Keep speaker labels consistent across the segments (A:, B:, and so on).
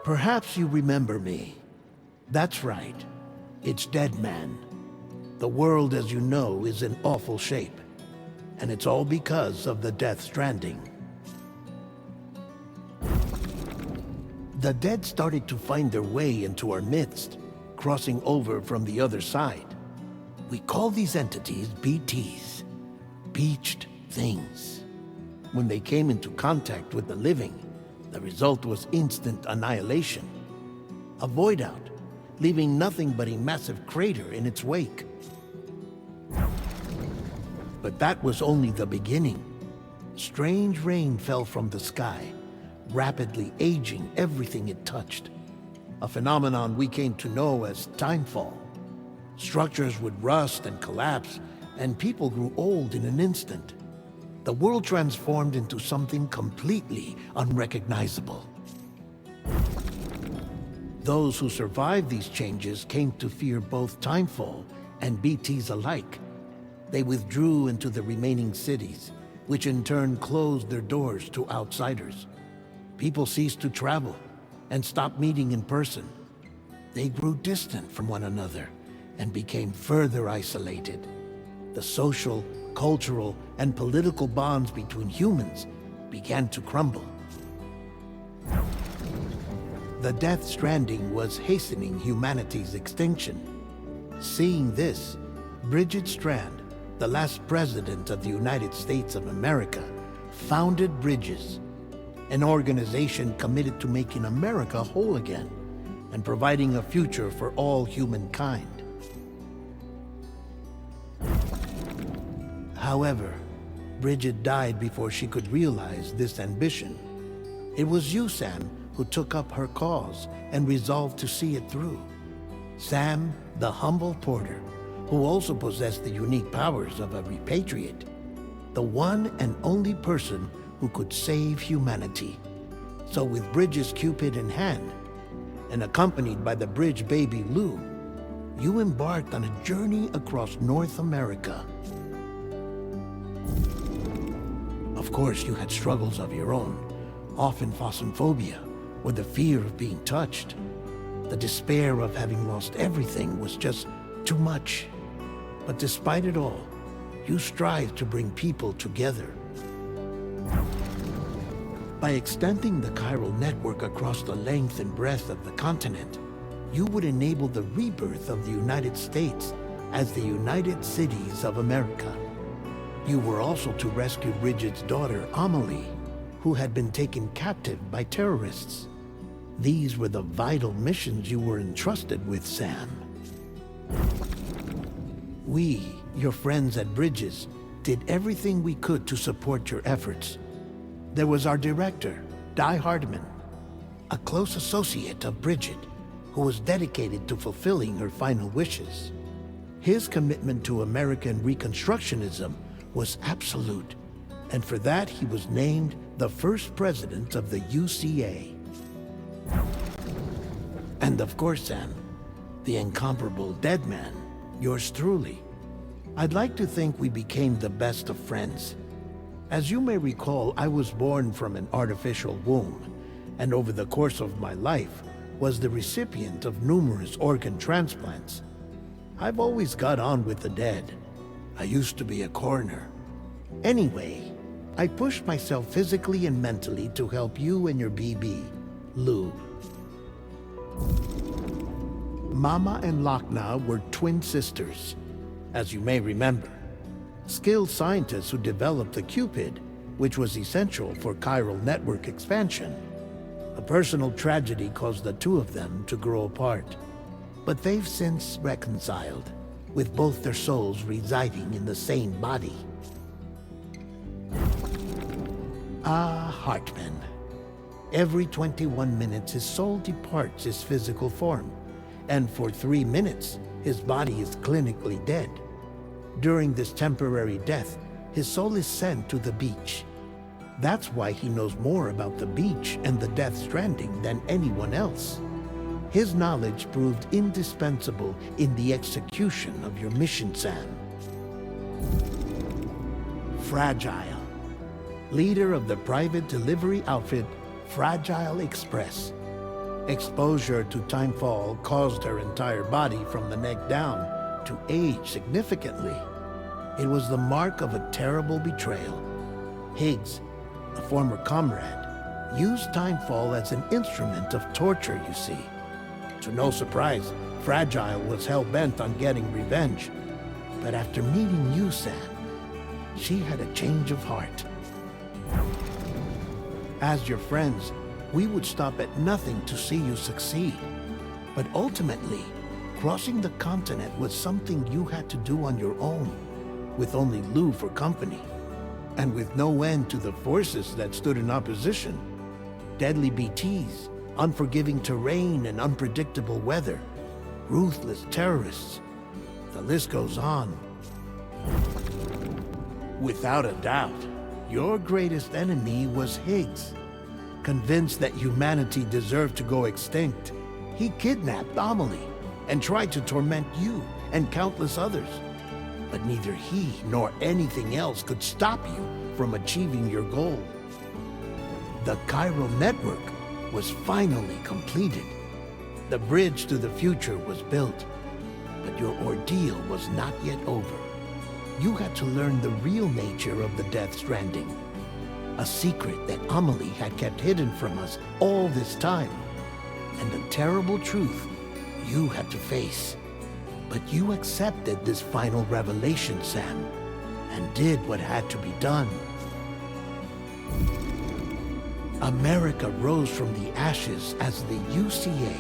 A: Perhaps you remember me. That's right. It's Deadman. The world, as you know, is in awful shape. And it's all because of the Death Stranding. The dead started to find their way into our midst, crossing over from the other side. We call these entities BTs, Beached Things. When they came into contact with the living, the result was instant annihilation. A void out, leaving nothing but a massive crater in its wake. But that was only the beginning. Strange rain fell from the sky, rapidly aging everything it touched. A phenomenon we came to know as timefall. Structures would rust and collapse, and people grew old in an instant. The world transformed into something completely unrecognizable. Those who survived these changes came to fear both timefall and BTs alike. They withdrew into the remaining cities, which in turn closed their doors to outsiders. People ceased to travel and stopped meeting in person. They grew distant from one another and became further isolated. The social, cultural, and political bonds between humans began to crumble. The Death Stranding was hastening humanity's extinction. Seeing this, Bridget Strand, the last president of the United States of America, founded Bridges, an organization committed to making America whole again and providing a future for all humankind. However, Bridget died before she could realize this ambition. It was you, Sam, who took up her cause and resolved to see it through. Sam, the humble porter, who also possessed the unique powers of a repatriate. The one and only person who could save humanity. So with Bridges' Cupid in hand, and accompanied by the bridge baby Lou, you embarked on a journey across North America. Of course, you had struggles of your own, often phasmophobia, or the fear of being touched. The despair of having lost everything was just too much. But despite it all, you strive to bring people together. By extending the chiral network across the length and breadth of the continent, you would enable the rebirth of the United States as the United Cities of America. You were also to rescue Bridget's daughter, Amelie, who had been taken captive by terrorists. These were the vital missions you were entrusted with, Sam. We, your friends at Bridges, did everything we could to support your efforts. There was our director, Di Hardman, a close associate of Bridget, who was dedicated to fulfilling her final wishes. His commitment to American Reconstructionism was absolute, and for that he was named the first president of the UCA. And of course, Sam, the incomparable Deadman, yours truly. I'd like to think we became the best of friends. As you may recall, I was born from an artificial womb, and over the course of my life was the recipient of numerous organ transplants. I've always got on with the dead. I used to be a coroner. Anyway, I pushed myself physically and mentally to help you and your BB, Lou. Mama and Lochna were twin sisters, as you may remember. Skilled scientists who developed the Cupid, which was essential for chiral network expansion. A personal tragedy caused the two of them to grow apart. But they've since reconciled, with both their souls residing in the same body. Ah, Hartman. Every 21 minutes his soul departs his physical form, and for 3 minutes his body is clinically dead. During this temporary death, his soul is sent to the beach. That's why he knows more about the beach and the Death Stranding than anyone else. His knowledge proved indispensable in the execution of your mission, Sam. Fragile, leader of the private delivery outfit Fragile Express. Exposure to timefall caused her entire body from the neck down to age significantly. It was the mark of a terrible betrayal. Higgs, a former comrade, used timefall as an instrument of torture, you see. To no surprise, Fragile was hell-bent on getting revenge. But after meeting you, Sam, she had a change of heart. As your friends, we would stop at nothing to see you succeed. But ultimately, crossing the continent was something you had to do on your own, with only Lou for company, and with no end to the forces that stood in opposition. Deadly BTs, unforgiving terrain and unpredictable weather, ruthless terrorists. The list goes on. Without a doubt, your greatest enemy was Higgs. Convinced that humanity deserved to go extinct, he kidnapped Amelie and tried to torment you and countless others. But neither he nor anything else could stop you from achieving your goal. The chiral network was finally completed. The bridge to the future was built, but your ordeal was not yet over. You had to learn the real nature of the Death Stranding, a secret that Amelie had kept hidden from us all this time, and a terrible truth you had to face. But you accepted this final revelation, Sam, and did what had to be done. America rose from the ashes as the UCA,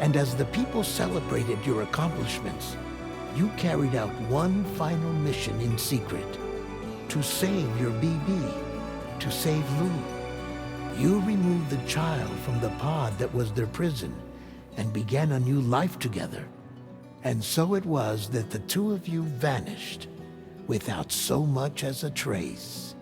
A: and as the people celebrated your accomplishments, you carried out one final mission in secret: to save your BB, to save Lou. You removed the child from the pod that was their prison and began a new life together. And so it was that the two of you vanished without so much as a trace.